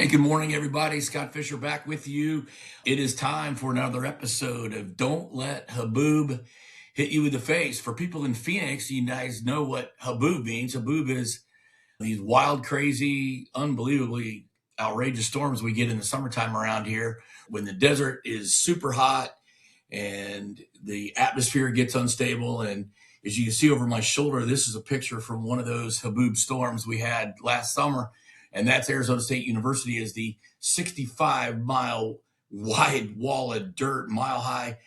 Good morning, everybody. Scott Fischer back with you. It is time for another episode of Don't Let Haboob Hit You in the Face. For people in Phoenix, you guys know what haboob means. Haboob is these wild, crazy, unbelievably outrageous storms we get in the summertime around here when the desert is super hot and the atmosphere gets unstable. And as you can see over my shoulder, this is a picture from one of those haboob storms we had last summer. And that's Arizona State University, as the 65-mile wide wall of dirt, mile high,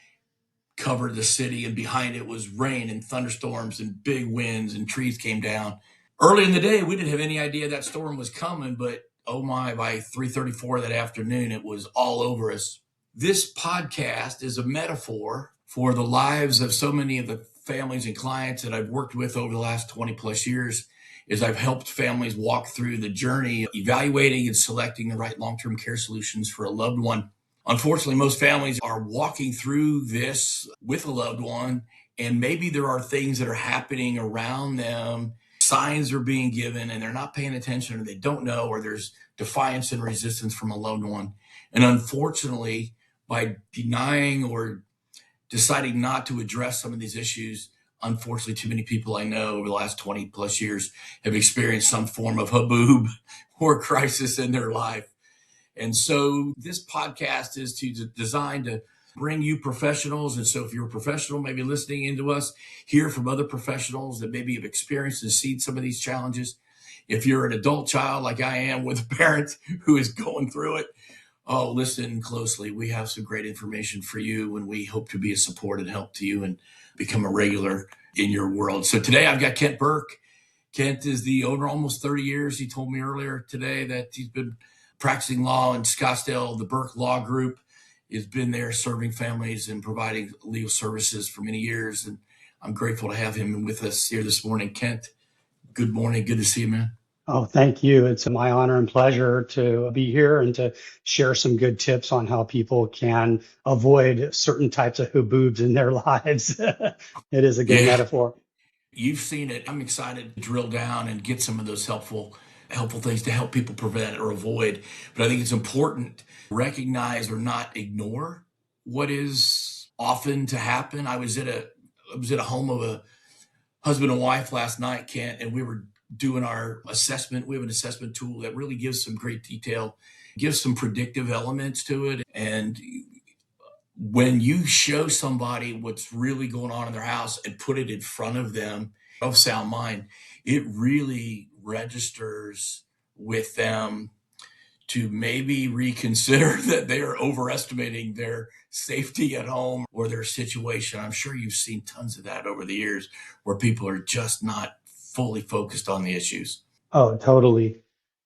covered the city. And behind it was rain and thunderstorms and big winds, and trees came down. Early in the day, we didn't have any idea that storm was coming, but oh my, by 3:34 that afternoon, it was all over us. This podcast is a metaphor for the lives of so many of the families and clients that I've worked with over the last 20 plus years, as I've helped families walk through the journey of evaluating and selecting the right long-term care solutions for a loved one. Unfortunately, most families are walking through this with a loved one, and maybe there are things that are happening around them. Signs are being given and they're not paying attention, or they don't know, or there's defiance and resistance from a loved one. And unfortunately, by denying or deciding not to address some of these issues, unfortunately, too many people I know over the last 20 plus years have experienced some form of haboob or crisis in their life. And so this podcast is designed to bring you professionals. And so if you're a professional, maybe listening into us, hear from other professionals that maybe have experienced and seen some of these challenges. If you're an adult child like I am with a parent who is going through it, listen closely. We have some great information for you, and we hope to be a support and help to you and become a regular in your world. So today I've got Kent Berk. Kent is the owner, almost 30 years. He told me earlier today that he's been practicing law in Scottsdale. The Berk Law Group has been there serving families and providing legal services for many years. And I'm grateful to have him with us here this morning. Kent, good morning. Good to see you, man. Oh, thank you. It's my honor and pleasure to be here and to share some good tips on how people can avoid certain types of haboobs in their lives. It is a good metaphor. You've seen it. I'm excited to drill down and get some of those helpful things to help people prevent or avoid. But I think it's important to recognize or not ignore what is often to happen. I was at a home of a husband and wife last night, Kent, and we were doing our assessment. We have an assessment tool that really gives some great detail, gives some predictive elements to it. And when you show somebody what's really going on in their house and put it in front of them of sound mind, it really registers with them to maybe reconsider that they are overestimating their safety at home or their situation. I'm sure you've seen tons of that over the years where people are just not fully focused on the issues. Oh, totally.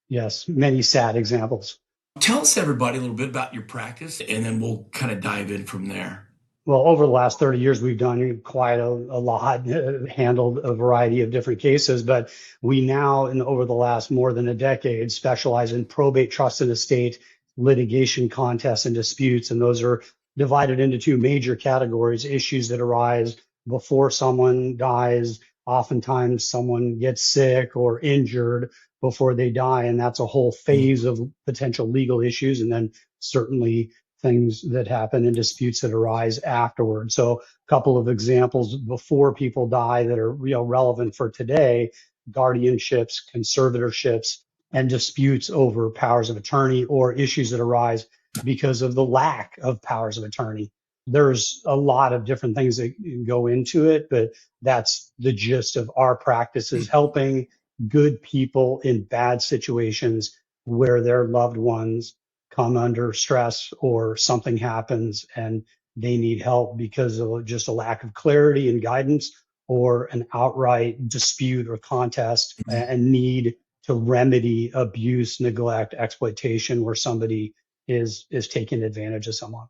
Yes. Many sad examples. Tell us, everybody, a little bit about your practice, and then we'll kind of dive in from there. Well, over the last 30 years, we've done quite a lot, handled a variety of different cases, but we now, over the last more than a decade, specialize in probate, trust and estate, litigation contests and disputes. And those are divided into two major categories: issues that arise before someone dies. Oftentimes someone gets sick or injured before they die, and that's a whole phase of potential legal issues. And then certainly things that happen in disputes that arise afterward. So a couple of examples before people die that are relevant for today: guardianships, conservatorships, and disputes over powers of attorney or issues that arise because of the lack of powers of attorney. There's a lot of different things that go into it, but that's the gist of our practice, is helping good people in bad situations where their loved ones come under stress or something happens and they need help because of just a lack of clarity and guidance, or an outright dispute or contest and need to remedy abuse, neglect, exploitation, where somebody is taking advantage of someone.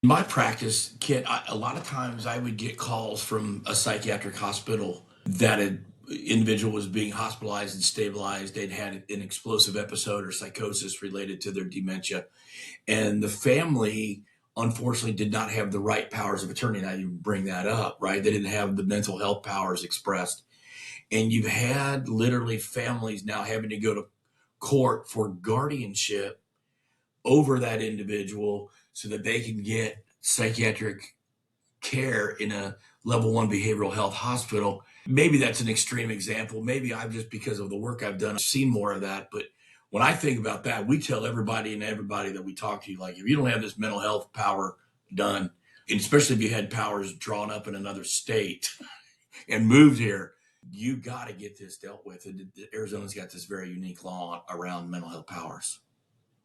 In my practice, Kent, a lot of times I would get calls from a psychiatric hospital that an individual was being hospitalized and stabilized. They'd had an explosive episode or psychosis related to their dementia. And the family, unfortunately, did not have the right powers of attorney. Now you bring that up, right? They didn't have the mental health powers expressed. And you've had literally families now having to go to court for guardianship over that individual so that they can get psychiatric care in a level 1 behavioral health hospital. Maybe that's an extreme example. Maybe I've just, because of the work I've done, seen more of that. But when I think about that, we tell everybody that we talk to, like, if you don't have this mental health power done, and especially if you had powers drawn up in another state and moved here, you got to get this dealt with. And Arizona's got this very unique law around mental health powers.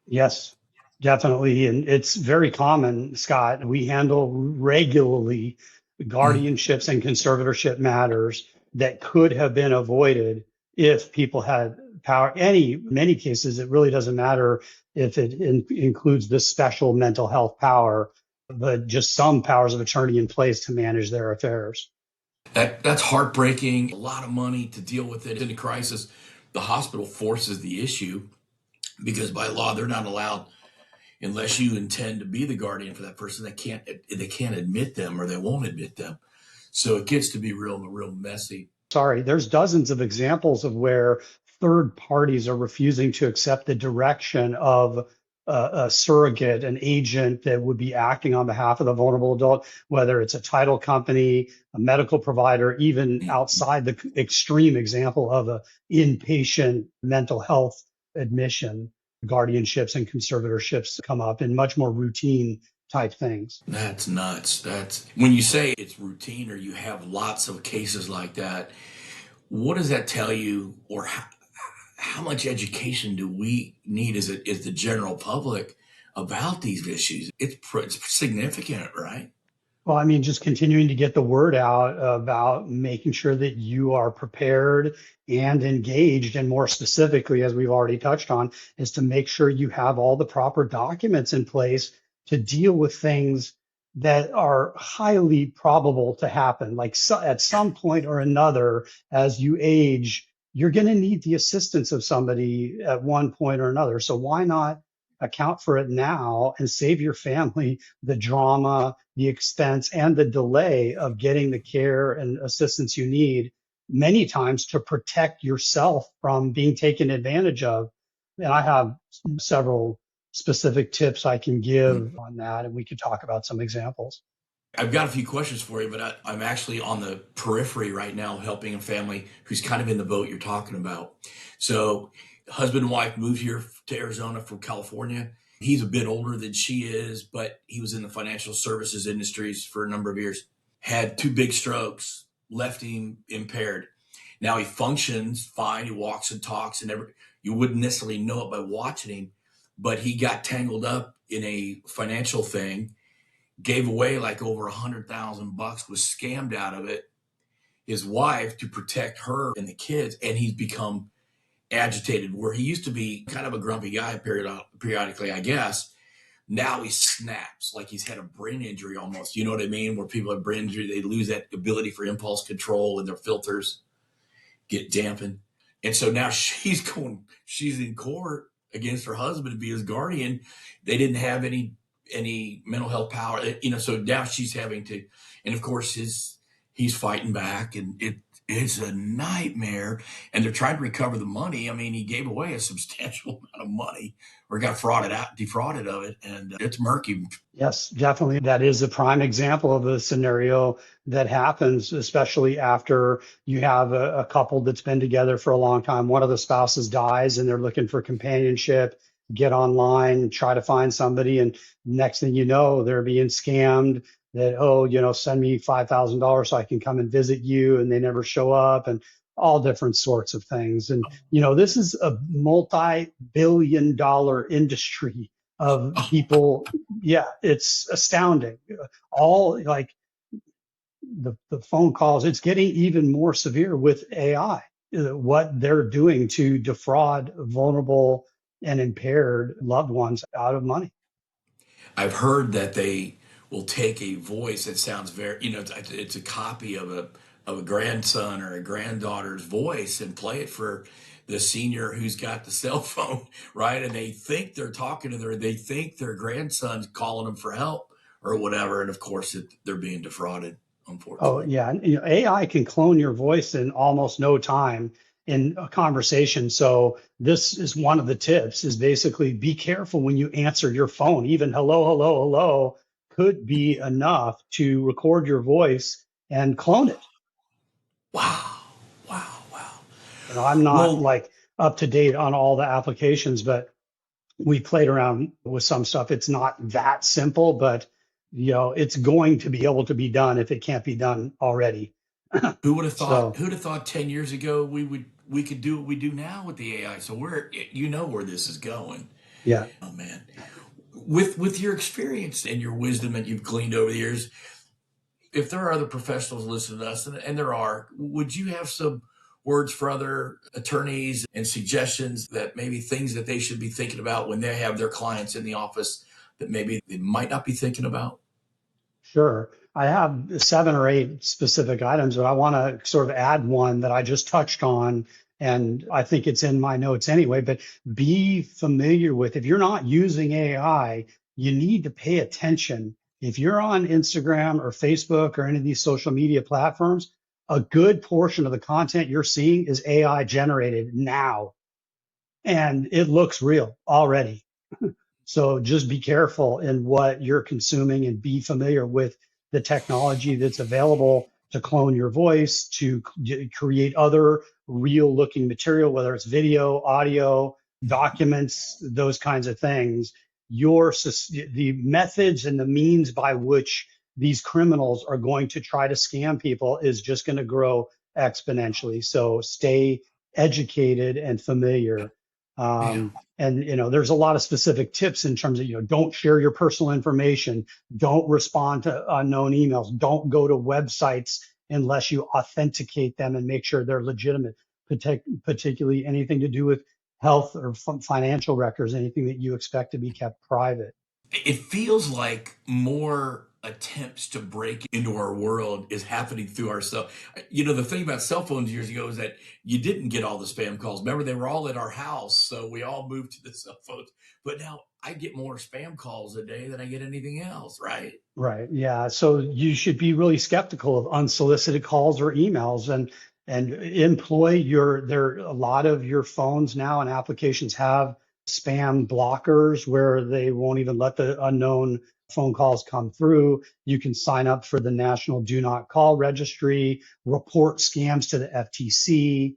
Yes, definitely. And it's very common, Scott. We handle regularly guardianships and conservatorship matters that could have been avoided if people had power. Many cases, it really doesn't matter if it includes this special mental health power, but just some powers of attorney in place to manage their affairs. That's heartbreaking. A lot of money to deal with it. In a crisis, the hospital forces the issue because by law they're not allowed, unless you intend to be the guardian for that person. They can't admit them, or they won't admit them. So it gets to be real messy. Sorry, there's dozens of examples of where third parties are refusing to accept the direction of a surrogate, an agent that would be acting on behalf of the vulnerable adult, whether it's a title company, a medical provider, even outside the extreme example of a inpatient mental health admission. Guardianships and conservatorships come up in much more routine type things. That's nuts. That's when you say it's routine or you have lots of cases like that. What does that tell you, or how much education do we need as the general public about these issues? It's significant, right? Well, I mean, just continuing to get the word out about making sure that you are prepared and engaged. And more specifically, as we've already touched on, is to make sure you have all the proper documents in place to deal with things that are highly probable to happen. Like at some point or another, as you age, you're going to need the assistance of somebody at one point or another. So why not account for it now and save your family the drama, the expense, and the delay of getting the care and assistance you need, many times to protect yourself from being taken advantage of. And I have several specific tips I can give on that, and we could talk about some examples. I've got a few questions for you, but I'm actually on the periphery right now helping a family who's kind of in the boat you're talking about. So husband and wife moved here to Arizona from California. He's a bit older than she is, but he was in the financial services industries for a number of years. Had 2 big strokes, left him impaired. Now he functions fine. He walks and talks, and you wouldn't necessarily know it by watching him, but he got tangled up in a financial thing, gave away like over $100,000, was scammed out of it. His wife, to protect her and the kids, and he's become agitated, where he used to be kind of a grumpy guy periodically, I guess. Now he snaps like he's had a brain injury almost. You know what I mean? Where people have brain injury, they lose that ability for impulse control and their filters get dampened. And so now she's in court against her husband to be his guardian. They didn't have any mental health power, so now she's having to, and of course he's fighting back, and it's a nightmare, and they're trying to recover the money. I mean, he gave away a substantial amount of money, or got defrauded of it, and it's murky. Yes, definitely. That is a prime example of a scenario that happens, especially after you have a couple that's been together for a long time. One of the spouses dies and they're looking for companionship, get online, try to find somebody, and next thing you know, they're being scammed that, send me $5,000 so I can come and visit you, and they never show up, and all different sorts of things. And, this is a multi-billion-dollar industry of people. Yeah, it's astounding. All like the phone calls, it's getting even more severe with AI, what they're doing to defraud vulnerable and impaired loved ones out of money. I've heard that they will take a voice that sounds very, it's a copy of a grandson or a granddaughter's voice, and play it for the senior who's got the cell phone, right? And they think they're talking to they think their grandson's calling them for help or whatever. And of course they're being defrauded, unfortunately. Oh yeah. And, AI can clone your voice in almost no time. in a conversation. So this is one of the tips, is basically be careful when you answer your phone. Even hello, hello, hello could be enough to record your voice and clone it. Wow. Wow. Wow. I'm not Well, like up to date on all the applications, but we played around with some stuff. It's not that simple, but it's going to be able to be done if it can't be done already. who would have thought? So Who'd have thought 10 years ago we could do what we do now with the AI? So where this is going. yeah, Oh man, with your experience and your wisdom that you've gleaned over the years, if there are other professionals listening to us, and there are, would you have some words for other attorneys and suggestions that maybe things that they should be thinking about when they have their clients in the office that maybe they might not be thinking about? sure. I have 7 or 8 specific items, but I want to sort of add one that I just touched on. And I think it's in my notes anyway, but be familiar with, if you're not using AI, you need to pay attention. If you're on Instagram or Facebook or any of these social media platforms, a good portion of the content you're seeing is AI generated now, and it looks real already. So just be careful in what you're consuming and be familiar with the technology that's available to clone your voice, to create other real looking material, whether it's video, audio, documents, those kinds of things. The methods and the means by which these criminals are going to try to scam people is just going to grow exponentially. So stay educated and familiar. Yeah. And there's a lot of specific tips in terms of, don't share your personal information, don't respond to unknown emails, don't go to websites unless you authenticate them and make sure they're legitimate, particularly anything to do with health or financial records, anything that you expect to be kept private. It feels like more attempts to break into our world is happening through our cell. The thing about cell phones years ago is that you didn't get all the spam calls. Remember, they were all at our house, so we all moved to the cell phones. But now I get more spam calls a day than I get anything else, right? Right. Yeah. So you should be really skeptical of unsolicited calls or emails, and employ a lot of your phones now and applications have spam blockers where they won't even let the unknown phone calls come through. You can sign up for the National Do Not Call Registry, report scams to the FTC.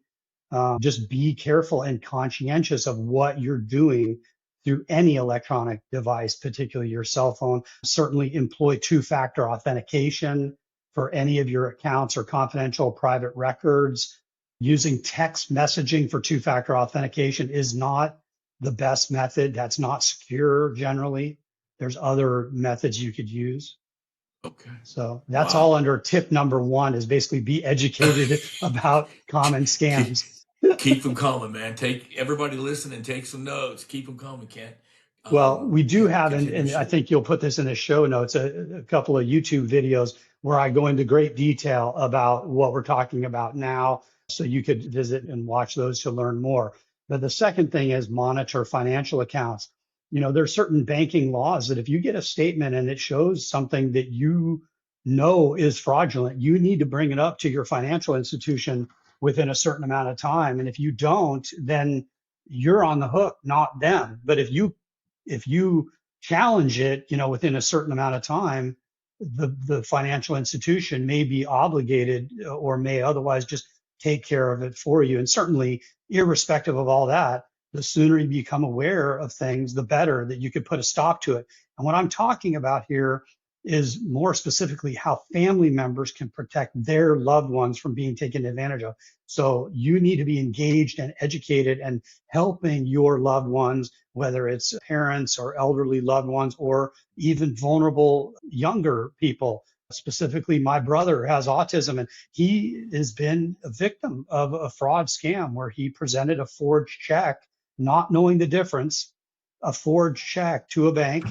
Just be careful and conscientious of what you're doing through any electronic device, particularly your cell phone. Certainly employ two-factor authentication for any of your accounts or confidential private records. Using text messaging for two-factor authentication is not the best method. That's not secure generally. There's other methods you could use. Okay. So that's all Wow. under tip number 1, is basically be educated about common keep, scams. keep them coming, man. Take everybody listen and take some notes. Keep them coming, Kent. Well, we do have, and I Continuously. think you'll put this in the show notes, a couple of YouTube videos where I go into great detail about what we're talking about now. So you could visit and watch those to learn more. But the second thing is monitor financial accounts. There's certain banking laws that if you get a statement and it shows something that you know is fraudulent, you need to bring it up to your financial institution within a certain amount of time. And if you don't, then you're on the hook, not them. But if you challenge it, within a certain amount of time, the financial institution may be obligated or may otherwise just take care of it for you. And certainly, irrespective of all that, the sooner you become aware of things, the better that you could put a stop to it. And what I'm talking about here is more specifically how family members can protect their loved ones from being taken advantage of. So you need to be engaged and educated and helping your loved ones, whether it's parents or elderly loved ones, or even vulnerable younger people. Specifically, my brother has autism, and he has been a victim of a fraud scam where he presented a forged check, not knowing the difference, a forged check to a bank.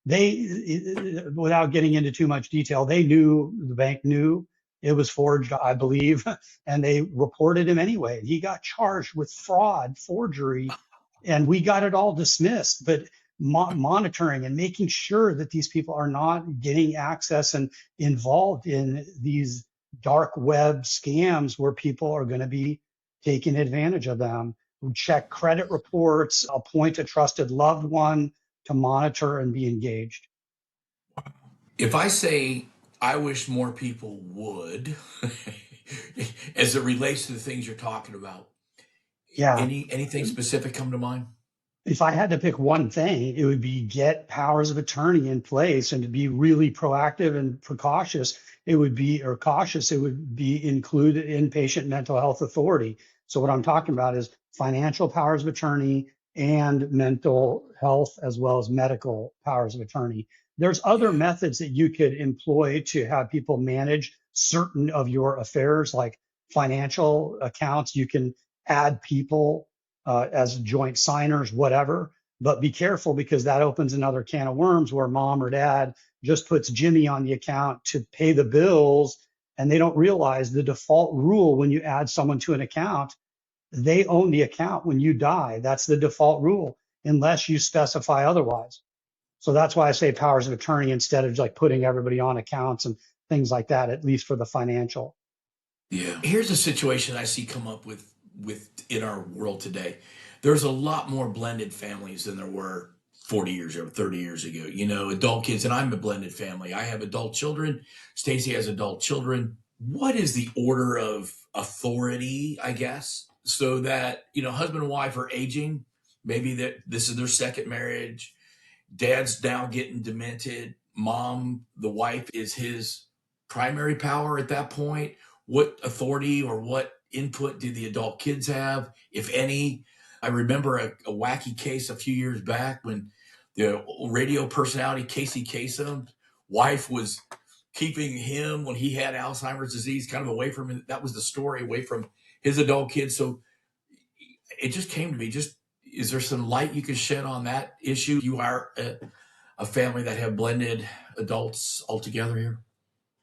Without getting into too much detail, the bank knew it was forged, I believe, and they reported him anyway. He got charged with fraud, forgery, and we got it all dismissed. But monitoring and making sure that these people are not getting access and involved in these dark web scams where people are going to be taking advantage of them, check credit reports, appoint a trusted loved one to monitor and be engaged. If I say I wish more people would, as it relates to the things you're talking about, Yeah. anything specific come to mind? If I had to pick one thing, it would be get powers of attorney in place, and to be really proactive and precautious, it would be, or cautious, it would be included inpatient mental health authority. So what I'm talking about is financial powers of attorney and mental health as well as medical powers of attorney. There's other Yeah. methods that you could employ to have people manage certain of your affairs, like financial accounts. You can add people as joint signers, whatever. But be careful, because that opens another can of worms where mom or dad just puts Jimmy on the account to pay the bills. And they don't realize the default rule when you add someone to an account, they own the account when you die. That's the default rule, unless you specify otherwise. So that's why I say powers of attorney instead of like putting everybody on accounts and things like that, at least for the financial. Yeah. Here's a situation I see come up with in our world today. There's a lot more blended families than there were 40 years or 30 years ago. You know, adult kids, and I'm a blended family. I have adult children. Stacy has adult children. What is the order of authority, I guess, so that, you know, husband and wife are aging, maybe that this is their second marriage, dad's now getting demented, mom, the wife, is his primary power at that point. What authority or what input do the adult kids have, if any? I remember a wacky case a few years back when the radio personality Casey Kasem wife was keeping him, when he had Alzheimer's disease, kind of away from him. That was the story, away from his adult kids. So it just came to me, just, is there some light you could shed on that issue? You are a family that have blended adults altogether here.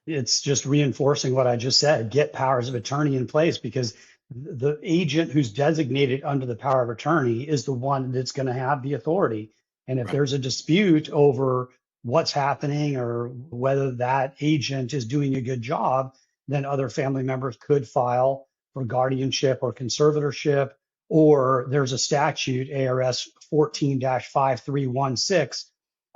It's just reinforcing what I just said. Get powers of attorney in place, because the agent who's designated under the power of attorney is the one that's going to have the authority. And if Right. there's a dispute over what's happening or whether that agent is doing a good job, then other family members could file for guardianship or conservatorship. Or there's a statute, ARS 14-5316,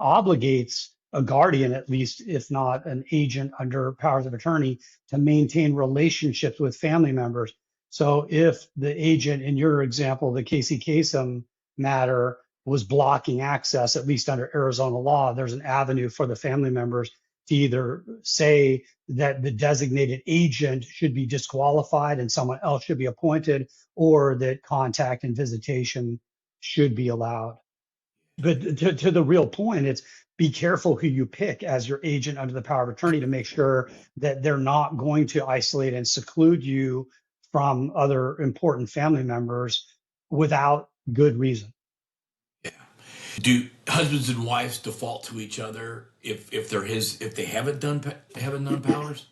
obligates a guardian, at least, if not an agent under powers of attorney, to maintain relationships with family members. So if the agent in your example, the Casey Kasem matter, was blocking access, at least under Arizona law, there's an avenue for the family members to either say that the designated agent should be disqualified and someone else should be appointed, or that contact and visitation should be allowed. But to the real point, it's be careful who you pick as your agent under the power of attorney to make sure that they're not going to isolate and seclude you from other important family members without good reason. Yeah. Do husbands and wives default to each other if they're his, if they haven't done powers?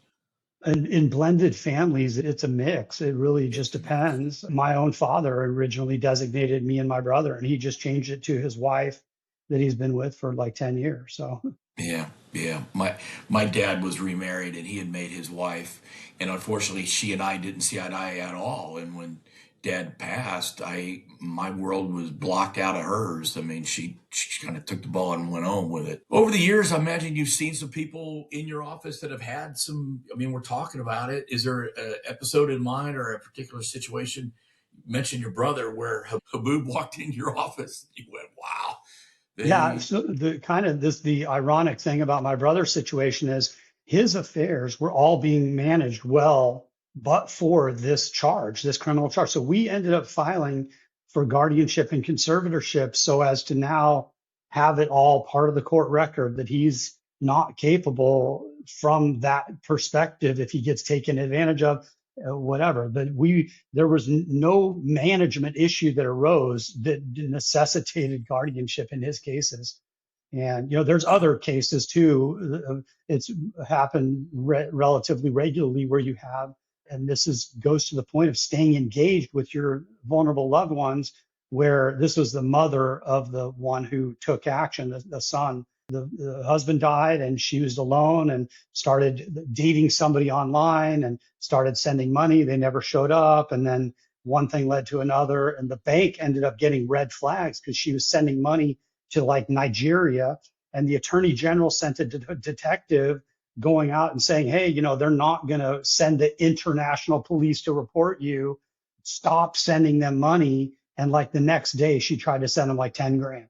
And in blended families, it's a mix. It really just depends. My own father originally designated me and my brother, and he just changed it to his wife that he's been with for like 10 years. So Yeah, yeah. My dad was remarried and he had made his wife, and unfortunately, she and I didn't see eye to eye at all. And when Dad passed, my world was blocked out of hers. I mean, she kind of took the ball and went on with it. Over the years, I imagine you've seen some people in your office that have had some. I mean, we're talking about it. Is there an episode in mind or a particular situation? You mentioned your brother where Haboob walked into your office. You went, "Wow." yeah, They so the ironic thing about my brother's situation is his affairs were all being managed well, but for this charge, this criminal charge. So we ended up filing for guardianship and conservatorship so as to now have it all part of the court record that he's not capable from that perspective if he gets taken advantage of, whatever. But there was no management issue that arose that necessitated guardianship in his cases. And there's other cases too. It's happened relatively regularly where you have, and goes to the point of staying engaged with your vulnerable loved ones, where this was the mother of the one who took action, the son. The husband died and she was alone and started dating somebody online and started sending money. They never showed up. And then one thing led to another, and the bank ended up getting red flags because she was sending money to like Nigeria, and the attorney general sent a detective going out and saying, hey, they're not going to send the international police to report you. Stop sending them money. And like the next day, she tried to send them like 10 grand.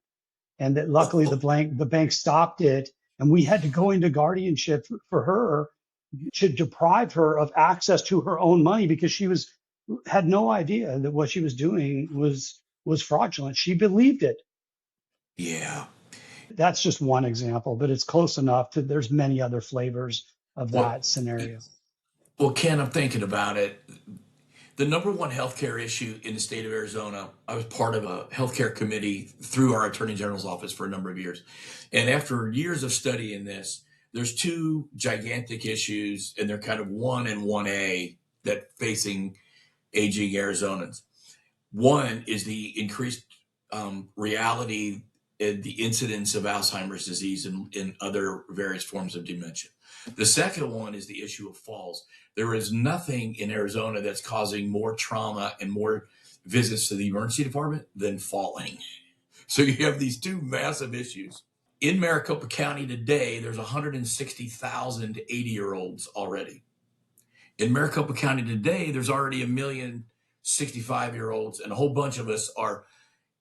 And that luckily the bank stopped it. And we had to go into guardianship for her to deprive her of access to her own money because she had no idea that what she was doing was fraudulent. She believed it. Yeah. That's just one example, but it's close enough to there's many other flavors of Well, that scenario. well, Ken, I'm thinking about it. The number one healthcare issue in the state of Arizona, I was part of a healthcare committee through our attorney general's office for a number of years. And after years of studying this, there's two gigantic issues, and they're kind of 1 and 1A that facing aging Arizonans. One is the increased reality and the incidence of Alzheimer's disease and other various forms of dementia. The second one is the issue of falls. There is nothing in Arizona that's causing more trauma and more visits to the emergency department than falling. So you have these two massive issues. In Maricopa County today, there's 160,000 80-year-olds already. In Maricopa County today, there's already 1,000,000 65-year-olds, and a whole bunch of us are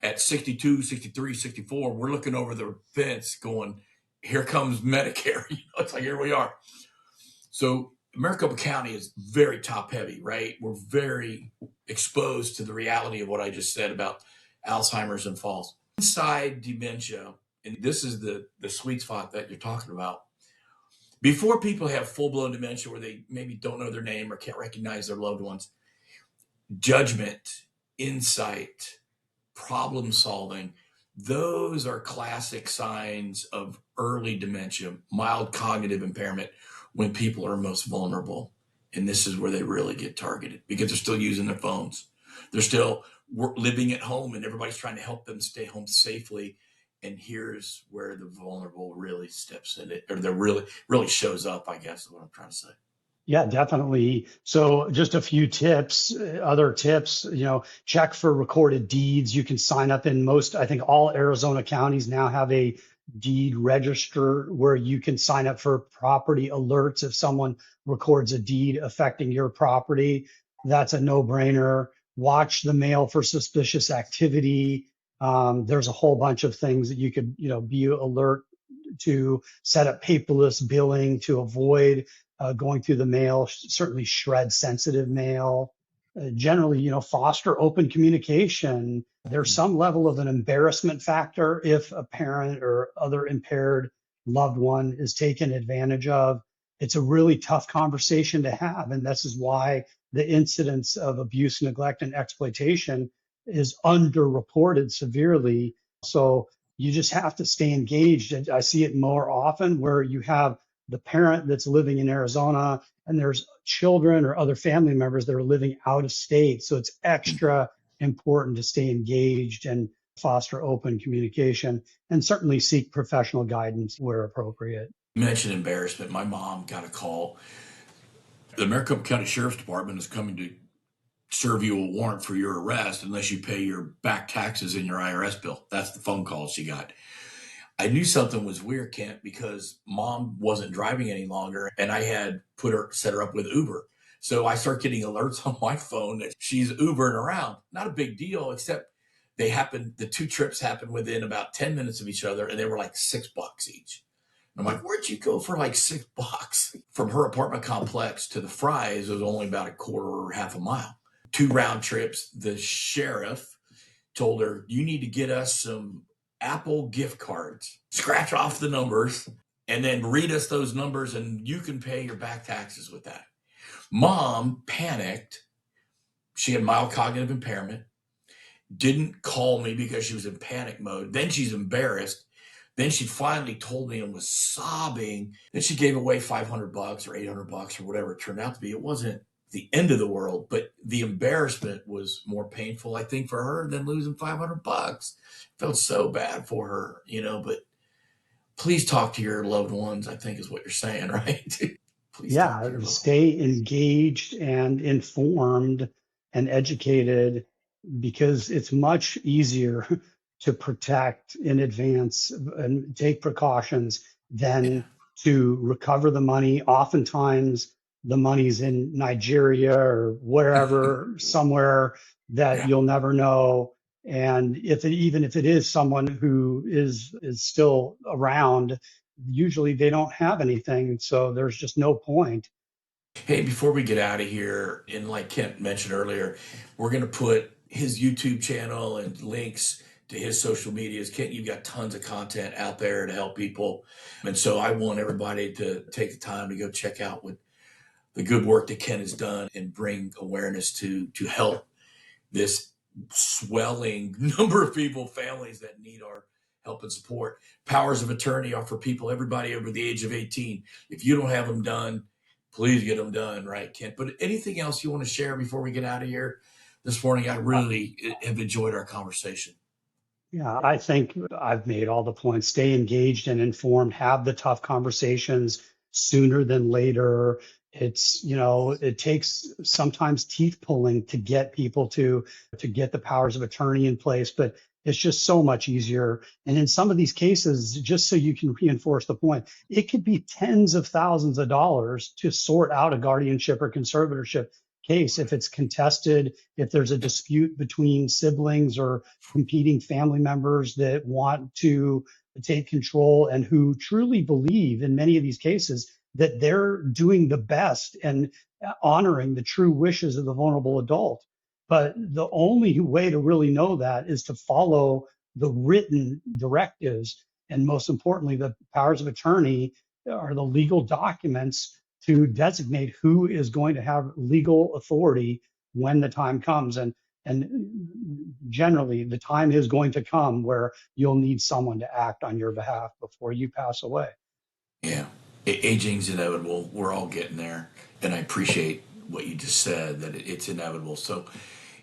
at 62, 63, 64. We're looking over the fence going, here comes Medicare. It's like, here we are. So Maricopa County is very top heavy, right? We're very exposed to the reality of what I just said about Alzheimer's and falls. Inside dementia, and this is the sweet spot that you're talking about, before people have full-blown dementia where they maybe don't know their name or can't recognize their loved ones, judgment, insight, problem solving, those are classic signs of early dementia, mild cognitive impairment, when people are most vulnerable. And this is where they really get targeted because they're still using their phones. They're still living at home, and everybody's trying to help them stay home safely. And here's where the vulnerable really steps in it, or the really shows up, I guess is what I'm trying to say. Yeah, definitely. So just a few tips, other tips, check for recorded deeds. You can sign up in I think all Arizona counties now have a deed register where you can sign up for property alerts if someone records a deed affecting your property. That's a no-brainer. Watch the mail for suspicious activity. There's a whole bunch of things that you could, be alert to. Set up paperless billing to avoid going through the mail, certainly shred sensitive mail. Generally, foster open communication. There's some level of an embarrassment factor if a parent or other impaired loved one is taken advantage of. It's a really tough conversation to have. And this is why the incidence of abuse, neglect, and exploitation is underreported severely. So you just have to stay engaged. And I see it more often where you have the parent that's living in Arizona and there's children or other family members that are living out of state. So it's extra important to stay engaged and foster open communication and certainly seek professional guidance where appropriate. You mentioned embarrassment. My mom got a call. The Maricopa County Sheriff's Department is coming to serve you a warrant for your arrest unless you pay your back taxes in your IRS bill. That's the phone call she got. I knew something was weird, Kent, because mom wasn't driving any longer, and I had set her up with Uber. So I start getting alerts on my phone that she's Ubering around. Not a big deal, except the two trips happened within about 10 minutes of each other, and they were like $6 each. And I'm like, where'd you go for like $6? From her apartment complex to the Fry's, it was only about a quarter or half a mile. 2 round trips. The sheriff told her, you need to get us some Apple gift cards, scratch off the numbers, and then read us those numbers, and you can pay your back taxes with that. Mom panicked. She had mild cognitive impairment, didn't call me because she was in panic mode. Then she's embarrassed. Then she finally told me and was sobbing. Then she gave away $500 or $800 or whatever it turned out to be. It wasn't the end of the world, but the embarrassment was more painful, I think, for her than losing $500. Felt so bad for her, but please talk to your loved ones, I think is what you're saying, right? Please talk to your loved ones. Stay engaged and informed and educated, because it's much easier to protect in advance and take precautions Yeah. than to recover the money. Oftentimes, the money's in Nigeria or wherever, somewhere that Yeah. you'll never know. And even if it is someone who is still around, usually they don't have anything. So there's just no point. Hey, before we get out of here, and like Kent mentioned earlier, we're going to put his YouTube channel and links to his social medias. Kent, you've got tons of content out there to help people. And so I want everybody to take the time to go check out what the good work that Kent has done and bring awareness to help this swelling number of people, families that need our help and support. Powers of attorney are for people, everybody over the age of 18. If you don't have them done, please get them done, right, Kent? But anything else you want to share before we get out of here this morning? I really have enjoyed our conversation. Yeah, I think I've made all the points. Stay engaged and informed, have the tough conversations sooner than later. It takes sometimes teeth pulling to get people to get the powers of attorney in place, but it's just so much easier. And in some of these cases, just so you can reinforce the point, it could be tens of thousands of dollars to sort out a guardianship or conservatorship case if it's contested, if there's a dispute between siblings or competing family members that want to take control and who truly believe in many of these cases that they're doing the best and honoring the true wishes of the vulnerable adult. But the only way to really know that is to follow the written directives. And most importantly, the powers of attorney are the legal documents to designate who is going to have legal authority when the time comes. And generally, the time is going to come where you'll need someone to act on your behalf before you pass away. Yeah. Aging's inevitable. We're all getting there. And I appreciate what you just said, that it's inevitable. So,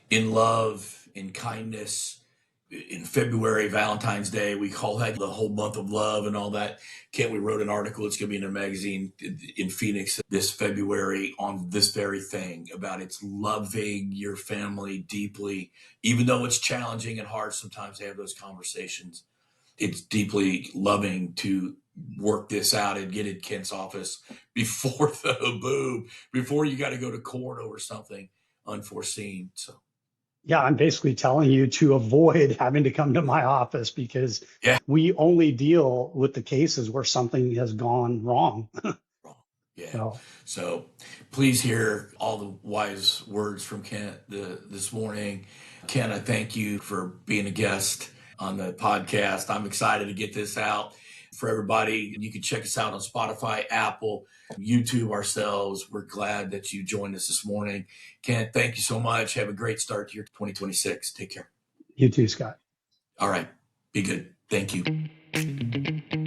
in love, in kindness, in February, Valentine's Day, we call that the whole month of love and all that. Kent, we wrote an article. It's going to be in a magazine in Phoenix this February on this very thing about it's loving your family deeply, even though it's challenging and hard sometimes to have those conversations. It's deeply loving to work this out and get in Kent's office before the boom, before you got to go to court over something unforeseen. So, Yeah, I'm basically telling you to avoid having to come to my office because yeah. we only deal with the cases where something has gone wrong. Yeah. So, So please hear all the wise words from Kent this morning. Kent, I thank you for being a guest on the podcast. I'm excited to get this out for everybody. You can check us out on Spotify, Apple, YouTube ourselves. We're glad that you joined us this morning. Kent, thank you so much. Have a great start to your 2026. Take care. you too, Scott. All right. Be good. Thank you.